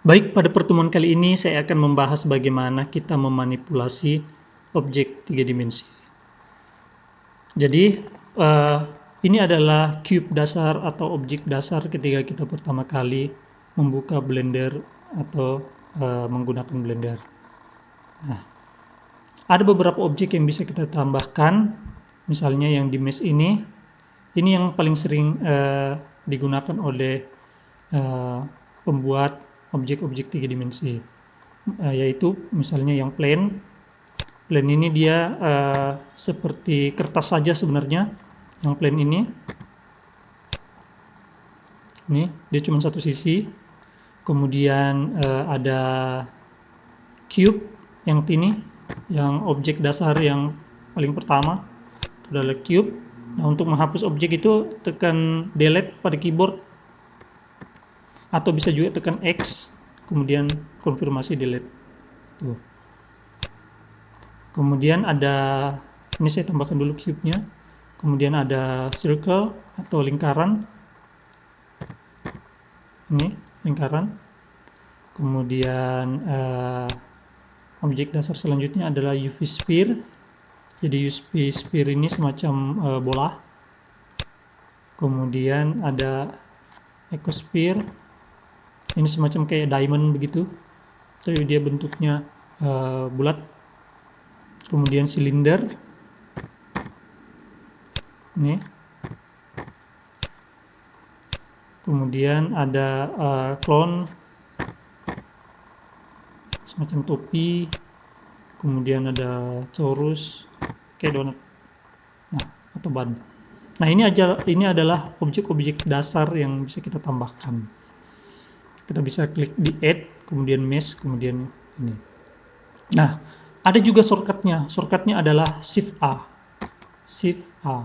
Baik, pada pertemuan kali ini saya akan membahas bagaimana kita memanipulasi objek 3 dimensi. Jadi, ini adalah cube dasar atau objek dasar ketika kita pertama kali membuka Blender atau menggunakan Blender. Nah, ada beberapa objek yang bisa kita tambahkan, misalnya yang di mesh ini yang paling sering digunakan oleh pembuat objek-objek 3 dimensi, yaitu misalnya yang plane ini dia seperti kertas saja sebenarnya. Yang plane ini dia cuma satu sisi. Kemudian ada cube yang ini, yang objek dasar yang paling pertama itu adalah cube. Nah, untuk menghapus objek itu tekan delete pada keyboard, atau bisa juga tekan X kemudian konfirmasi delete. Tuh. Kemudian ada, ini saya tambahkan dulu cube-nya. Kemudian ada circle atau lingkaran. Ini lingkaran. Kemudian objek dasar selanjutnya adalah UV sphere. Jadi UV sphere ini semacam bola. Kemudian ada ecosphere. Ini semacam kayak diamond begitu, tapi dia bentuknya bulat. Kemudian silinder. Ini. Kemudian ada clone, semacam topi. Kemudian ada torus, kayak donat, atau ban. Nah, ini adalah objek-objek dasar yang bisa kita tambahkan. Kita bisa klik di add, kemudian mesh, kemudian ini. Nah, ada juga shortcutnya. Shortcutnya adalah Shift A. Shift A.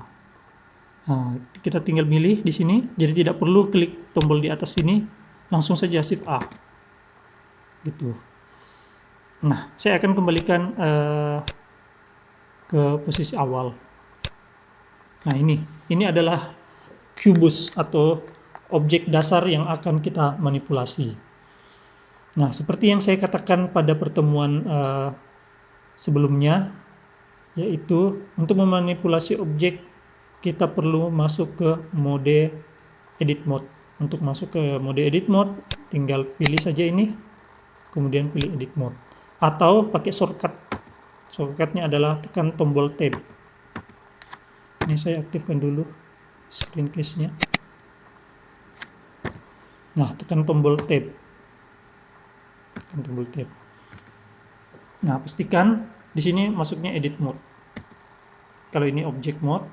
Nah, kita tinggal milih di sini, jadi tidak perlu klik tombol di atas sini, langsung saja Shift A. Gitu. Nah, saya akan kembalikan ke posisi awal. Nah, ini adalah kubus atau objek dasar yang akan kita manipulasi. Nah, seperti yang saya katakan pada pertemuan sebelumnya, yaitu untuk memanipulasi objek kita perlu masuk ke mode edit mode. Untuk masuk ke mode edit mode, tinggal pilih saja ini, kemudian pilih edit mode, atau pakai shortcut. Shortcutnya adalah tekan tombol tab. Ini saya aktifkan dulu screen case-nya. Nah, tekan tombol tab. Nah, pastikan di sini masuknya edit mode. Kalau ini object mode,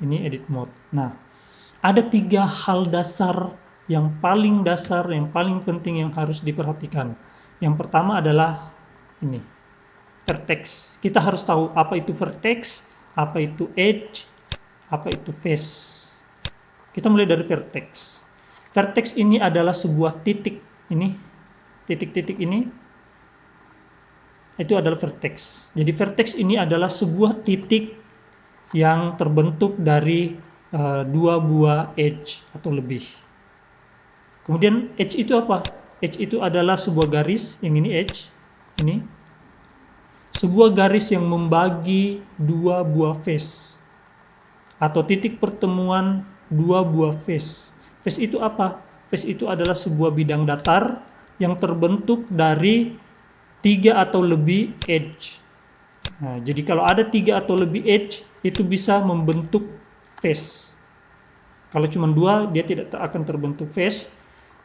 ini edit mode. Nah, ada 3 hal dasar yang paling penting yang harus diperhatikan. Yang pertama adalah ini, vertex. Kita harus tahu apa itu vertex, apa itu edge, apa itu face. Kita mulai dari vertex. Vertex ini adalah sebuah titik. Ini, titik-titik ini, itu adalah vertex. Jadi vertex ini adalah sebuah titik yang terbentuk dari 2 buah edge atau lebih. Kemudian edge itu apa? Edge itu adalah sebuah garis, yang ini edge, ini sebuah garis yang membagi 2 buah face atau titik pertemuan 2 buah face. Face itu apa? Face itu adalah sebuah bidang datar yang terbentuk dari 3 atau lebih edge. Nah, jadi kalau ada 3 atau lebih edge, itu bisa membentuk face. Kalau cuma 2, dia tidak akan terbentuk face.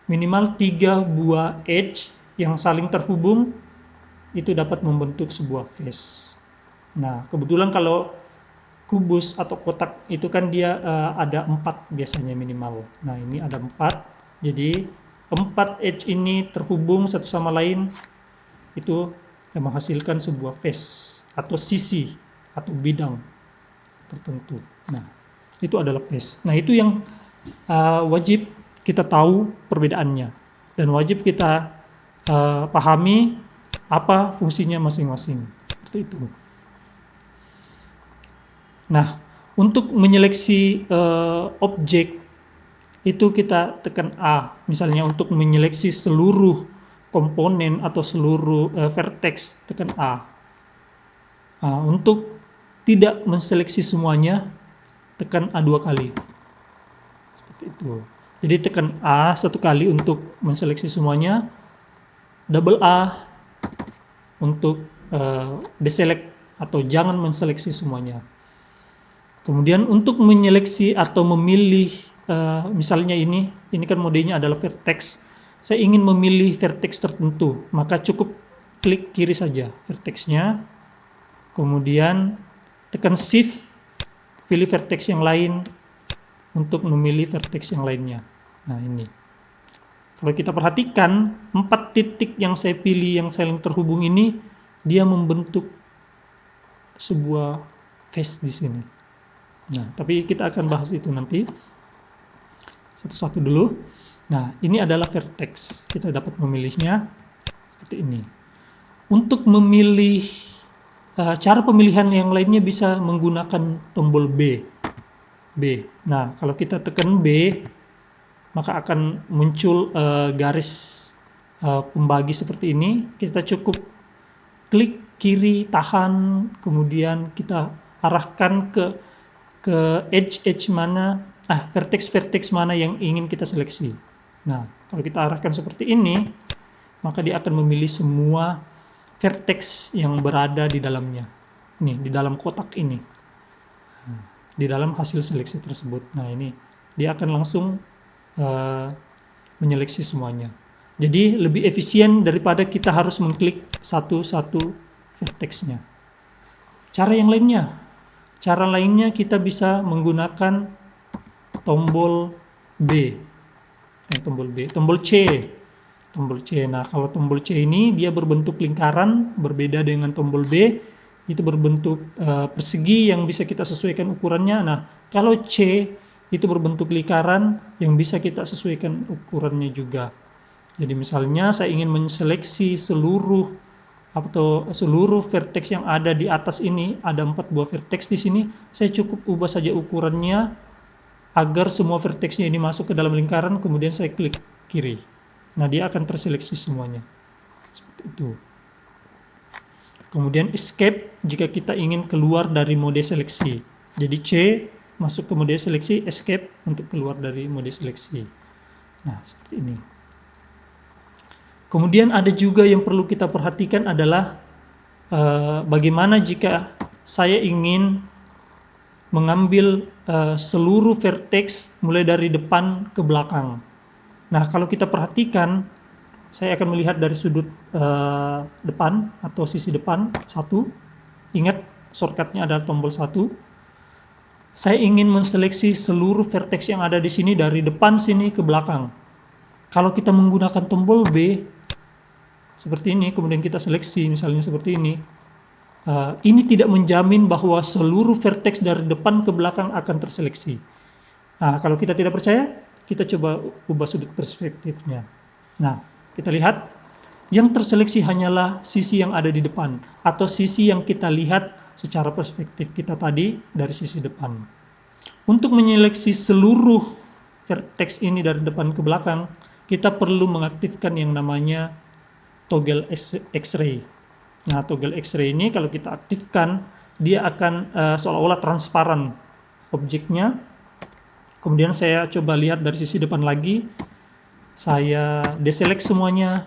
Minimal 3 buah edge yang saling terhubung, itu dapat membentuk sebuah face. Nah, kebetulan kalau kubus atau kotak itu kan dia ada 4 biasanya minimal. Nah, ini ada 4. Jadi 4 edge ini terhubung satu sama lain, itu yang menghasilkan sebuah face atau sisi atau bidang tertentu. Nah, itu adalah face. Nah, itu yang wajib kita tahu perbedaannya, dan wajib kita pahami apa fungsinya masing-masing. Seperti itu. Nah, untuk menyeleksi objek itu kita tekan A. Misalnya untuk menyeleksi seluruh komponen atau seluruh vertex, tekan A. Untuk tidak menseleksi semuanya, tekan A 2 kali. Seperti itu. Jadi tekan A 1 kali untuk menseleksi semuanya, double A untuk deselect atau jangan menseleksi semuanya. Kemudian untuk menyeleksi atau memilih, misalnya ini kan modenya adalah vertex. Saya ingin memilih vertex tertentu, maka cukup klik kiri saja vertexnya, kemudian tekan shift, pilih vertex yang lain untuk memilih vertex yang lainnya. Nah ini. Kalau kita perhatikan 4 titik yang saya pilih yang saling terhubung ini, dia membentuk sebuah face di sini. Nah, tapi kita akan bahas itu nanti satu-satu dulu. Nah, ini adalah vertex. Kita dapat memilihnya seperti ini. Untuk memilih cara pemilihan yang lainnya bisa menggunakan tombol B. Nah, kalau kita tekan B, maka akan muncul garis pembagi seperti ini. Kita cukup klik kiri, tahan, kemudian kita arahkan ke edge mana, vertex mana yang ingin kita seleksi. Nah, kalau kita arahkan seperti ini, maka dia akan memilih semua vertex yang berada di dalamnya. Nih, di dalam kotak ini. Di dalam hasil seleksi tersebut. Nah, ini dia akan langsung menyeleksi semuanya. Jadi lebih efisien daripada kita harus mengklik satu-satu vertexnya. Cara lainnya kita bisa menggunakan tombol C. Nah, kalau tombol C ini dia berbentuk lingkaran, berbeda dengan tombol B, itu berbentuk persegi yang bisa kita sesuaikan ukurannya. Nah, kalau C itu berbentuk lingkaran yang bisa kita sesuaikan ukurannya juga. Jadi misalnya saya ingin menseleksi seluruh vertex yang ada di atas ini, ada 4 buah vertex di sini, saya cukup ubah saja ukurannya agar semua vertexnya ini masuk ke dalam lingkaran, kemudian saya klik kiri. Nah, dia akan terseleksi semuanya. Seperti itu. Kemudian escape jika kita ingin keluar dari mode seleksi. Jadi C masuk ke mode seleksi, escape untuk keluar dari mode seleksi. Nah, seperti ini. Kemudian ada juga yang perlu kita perhatikan adalah bagaimana jika saya ingin mengambil seluruh vertex mulai dari depan ke belakang. Nah, kalau kita perhatikan, saya akan melihat dari sudut depan atau sisi depan 1. Ingat, shortcutnya adalah tombol 1. Saya ingin menseleksi seluruh vertex yang ada di sini dari depan sini ke belakang. Kalau kita menggunakan tombol B seperti ini, kemudian kita seleksi misalnya seperti ini, ini tidak menjamin bahwa seluruh vertex dari depan ke belakang akan terseleksi. Nah, kalau kita tidak percaya, kita coba ubah sudut perspektifnya. Nah, kita lihat yang terseleksi hanyalah sisi yang ada di depan atau sisi yang kita lihat secara perspektif kita tadi dari sisi depan. Untuk menyeleksi seluruh vertex ini dari depan ke belakang, kita perlu mengaktifkan yang namanya toggle X-ray. Nah, toggle X-ray ini kalau kita aktifkan, dia akan seolah-olah transparan objeknya. Kemudian saya coba lihat dari sisi depan lagi, saya deselect semuanya,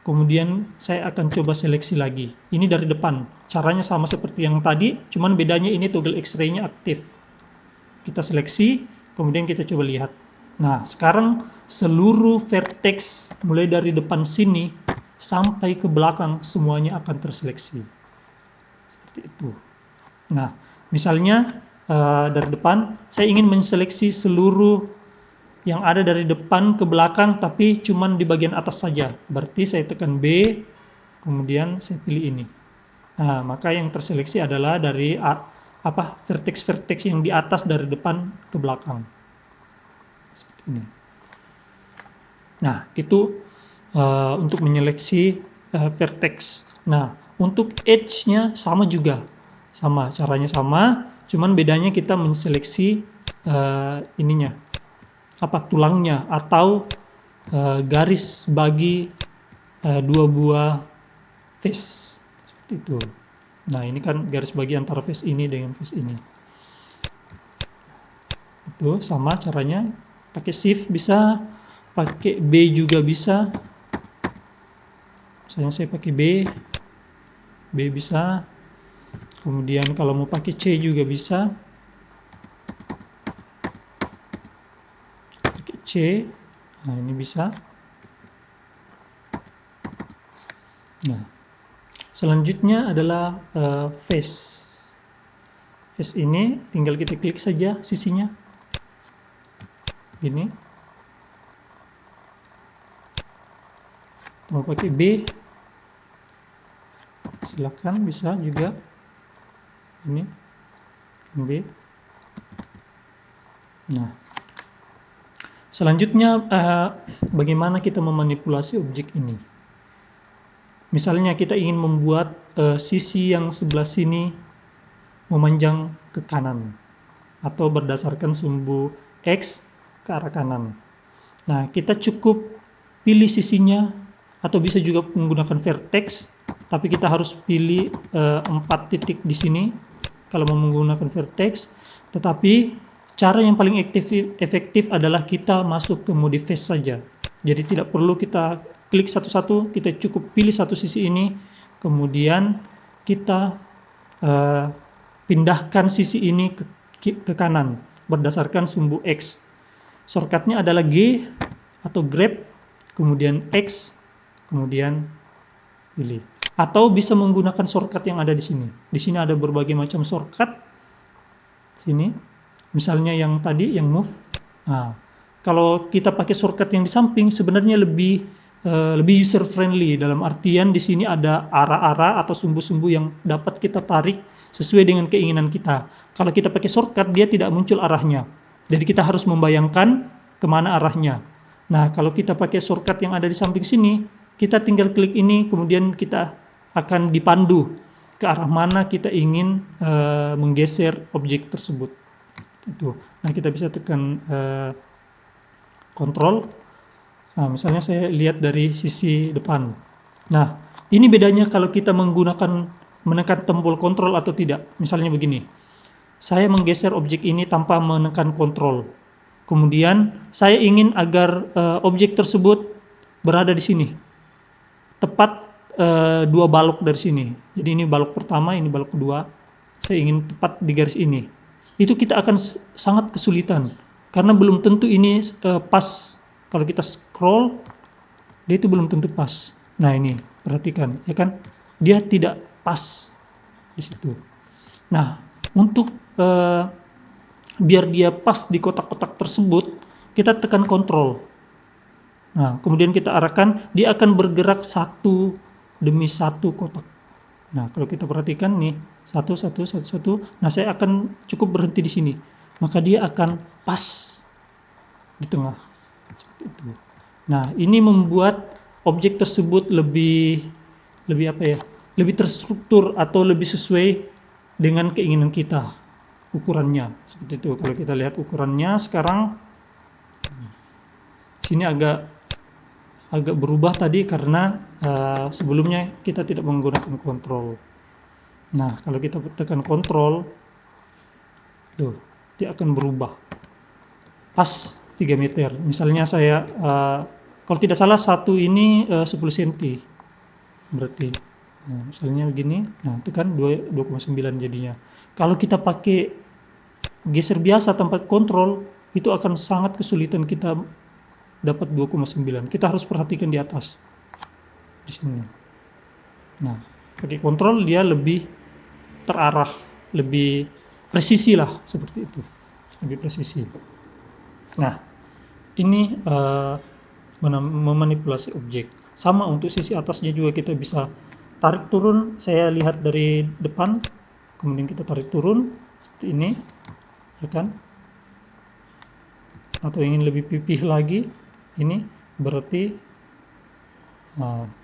kemudian saya akan coba seleksi lagi. Ini dari depan, caranya sama seperti yang tadi, cuman bedanya ini toggle X-ray-nya aktif. Kita seleksi, kemudian kita coba lihat. Nah, sekarang seluruh vertex mulai dari depan sini sampai ke belakang semuanya akan terseleksi. Seperti itu. Nah, misalnya dari depan, saya ingin menseleksi seluruh yang ada dari depan ke belakang, tapi cuman di bagian atas saja. Berarti saya tekan B, kemudian saya pilih ini. Nah, maka yang terseleksi adalah dari vertex-vertex yang di atas dari depan ke belakang. Seperti ini. Nah, itu untuk menyeleksi vertex. Nah, untuk edge-nya sama juga. Caranya sama, cuman bedanya kita menseleksi tulangnya atau garis bagi dua buah face seperti itu. Nah, ini kan garis bagi antara face ini dengan face ini. Itu sama caranya, pakai shift bisa, pakai B juga bisa. Misalnya saya pakai B bisa. Kemudian kalau mau pakai C juga bisa. Pakai C. Nah, ini bisa. Nah, selanjutnya adalah face. Face ini tinggal kita klik saja sisinya. Ini. Mau pakai B, silakan, bisa juga. Ini B. Nah, selanjutnya bagaimana kita memanipulasi objek ini. Misalnya kita ingin membuat sisi yang sebelah sini memanjang ke kanan atau berdasarkan sumbu X ke arah kanan. Nah, kita cukup pilih sisinya atau bisa juga menggunakan vertex, tapi kita harus pilih 4 titik di sini kalau mau menggunakan vertex. Tetapi cara yang paling efektif adalah kita masuk ke mode face saja. Jadi tidak perlu kita klik satu-satu, kita cukup pilih satu sisi ini, kemudian kita pindahkan sisi ini ke kanan berdasarkan sumbu X. Shortcutnya adalah G atau grab, kemudian X, kemudian pilih. Atau bisa menggunakan shortcut yang ada di sini. Di sini ada berbagai macam shortcut. Sini, misalnya yang tadi, yang move. Nah, kalau kita pakai shortcut yang di samping, sebenarnya lebih user friendly, dalam artian di sini ada arah-arah atau sumbu-sumbu yang dapat kita tarik sesuai dengan keinginan kita. Kalau kita pakai shortcut, dia tidak muncul arahnya. Jadi kita harus membayangkan kemana arahnya. Nah, kalau kita pakai shortcut yang ada di samping sini, kita tinggal klik ini, kemudian kita akan dipandu ke arah mana kita ingin menggeser objek tersebut. Itu. Nah, kita bisa tekan kontrol. Nah, misalnya saya lihat dari sisi depan. Nah, ini bedanya kalau kita menekan tombol kontrol atau tidak. Misalnya begini, saya menggeser objek ini tanpa menekan kontrol. Kemudian saya ingin agar objek tersebut berada di sini, tepat 2 balok dari sini. Jadi ini balok pertama, ini balok kedua. Saya ingin tepat di garis ini. Itu kita akan sangat kesulitan karena belum tentu ini pas. Kalau kita scroll, dia itu belum tentu pas. Nah, ini perhatikan, ya kan? Dia tidak pas di situ. Nah, untuk biar dia pas di kotak-kotak tersebut, kita tekan kontrol. Nah, kemudian kita arahkan, dia akan bergerak satu demi satu kotak. Nah, kalau kita perhatikan nih, satu. Nah, saya akan cukup berhenti di sini. Maka dia akan pas di tengah. Seperti itu. Nah, ini membuat objek tersebut lebih apa ya? Lebih terstruktur atau lebih sesuai dengan keinginan kita. Ukurannya seperti itu. Kalau kita lihat ukurannya sekarang, sini agak berubah tadi karena sebelumnya kita tidak menggunakan kontrol. Nah, kalau kita tekan kontrol, tuh, dia akan berubah pas 3 meter. Misalnya saya kalau tidak salah satu ini 10 cm berarti. Nah, misalnya begini, nah itu kan 2,9 jadinya. Kalau kita pakai geser biasa tanpa kontrol, itu akan sangat kesulitan kita dapat 2,9. Kita harus perhatikan di atas, di sini. Nah, pakai kontrol dia lebih terarah, lebih presisi lah, seperti itu, lebih presisi. Nah, ini memanipulasi objek. Sama untuk sisi atasnya juga kita bisa tarik turun. Saya lihat dari depan, kemudian kita tarik turun seperti ini, ya kan? Atau ingin lebih pipih lagi, ini berarti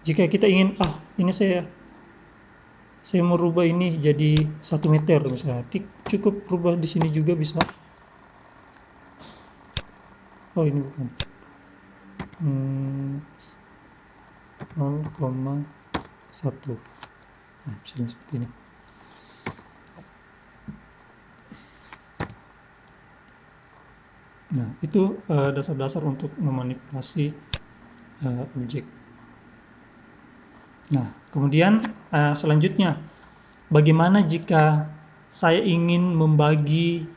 jika kita ingin ini saya mau rubah ini jadi 1 meter misalnya, cukup rubah di sini juga bisa. Oh, ini bukan. 0,1. Nah, misalnya seperti ini. Nah, itu dasar-dasar untuk memanipulasi objek. Nah, kemudian selanjutnya, bagaimana jika saya ingin membagi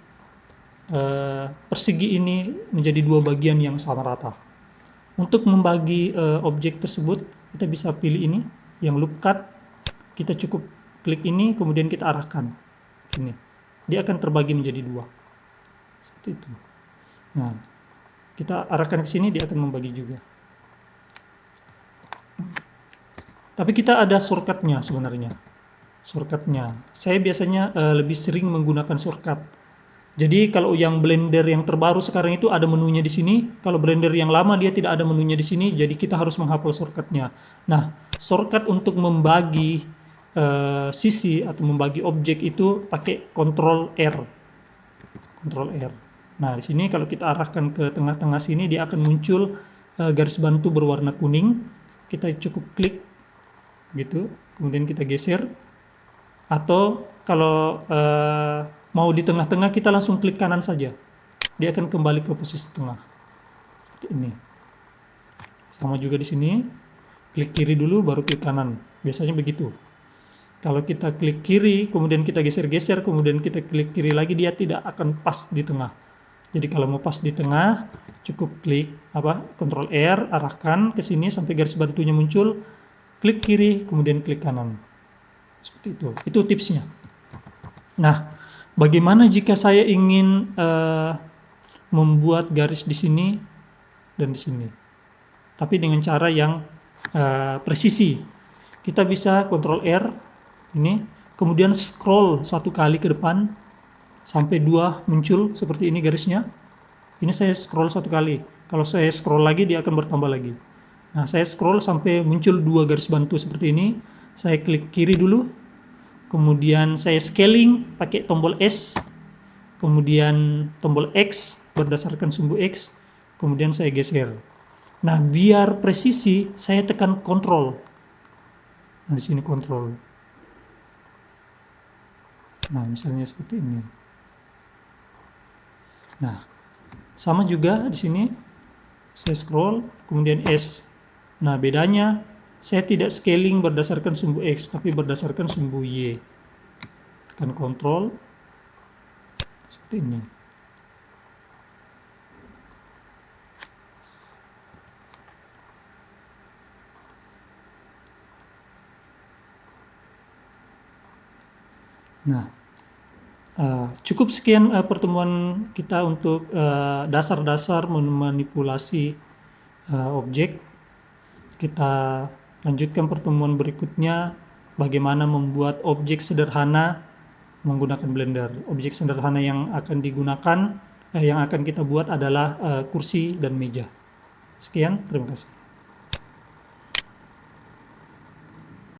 persegi ini menjadi dua bagian yang sama rata? Untuk membagi objek tersebut, kita bisa pilih ini, yang loop cut. Kita cukup klik ini, kemudian kita arahkan sini. Dia akan terbagi menjadi dua. Seperti itu. Nah, kita arahkan ke sini, dia akan membagi juga. Tapi kita ada shortcutnya sebenarnya. Shortcutnya, saya biasanya lebih sering menggunakan shortcut. Jadi kalau yang Blender yang terbaru sekarang itu ada menunya di sini. Kalau Blender yang lama dia tidak ada menunya di sini. Jadi kita harus menghafal shortcutnya. Nah, shortcut untuk membagi sisi atau membagi objek itu pakai Ctrl R. Ctrl R. Nah, di sini kalau kita arahkan ke tengah-tengah sini, dia akan muncul garis bantu berwarna kuning. Kita cukup klik gitu, kemudian kita geser. Atau kalau mau di tengah-tengah, kita langsung klik kanan saja. Dia akan kembali ke posisi tengah. Seperti ini. Sama juga di sini. Klik kiri dulu, baru klik kanan. Biasanya begitu. Kalau kita klik kiri, kemudian kita geser-geser, kemudian kita klik kiri lagi, dia tidak akan pas di tengah. Jadi kalau mau pas di tengah, cukup klik Ctrl R, arahkan ke sini sampai garis bantunya muncul, klik kiri, kemudian klik kanan. Seperti itu. Itu tipsnya. Nah, bagaimana jika saya ingin membuat garis di sini dan di sini, tapi dengan cara yang presisi? Kita bisa Ctrl R ini, kemudian scroll satu kali ke depan sampai dua muncul seperti ini garisnya. Ini saya scroll satu kali. Kalau saya scroll lagi, dia akan bertambah lagi. Nah, saya scroll sampai muncul dua garis bantu seperti ini. Saya klik kiri dulu, kemudian saya scaling pakai tombol S, kemudian tombol X berdasarkan sumbu X, kemudian saya geser. Nah, biar presisi, saya tekan Ctrl. Nah, di sini Ctrl. Nah, misalnya seperti ini. Nah, sama juga di sini. Saya scroll, kemudian S. Nah, bedanya saya tidak scaling berdasarkan sumbu X, tapi berdasarkan sumbu Y. Tekan Ctrl. Seperti ini. Nah, cukup sekian pertemuan kita untuk dasar-dasar memanipulasi objek. Kita lanjutkan pertemuan berikutnya, bagaimana membuat objek sederhana menggunakan Blender. Objek sederhana yang akan digunakan, yang akan kita buat adalah kursi dan meja. Sekian, terima kasih.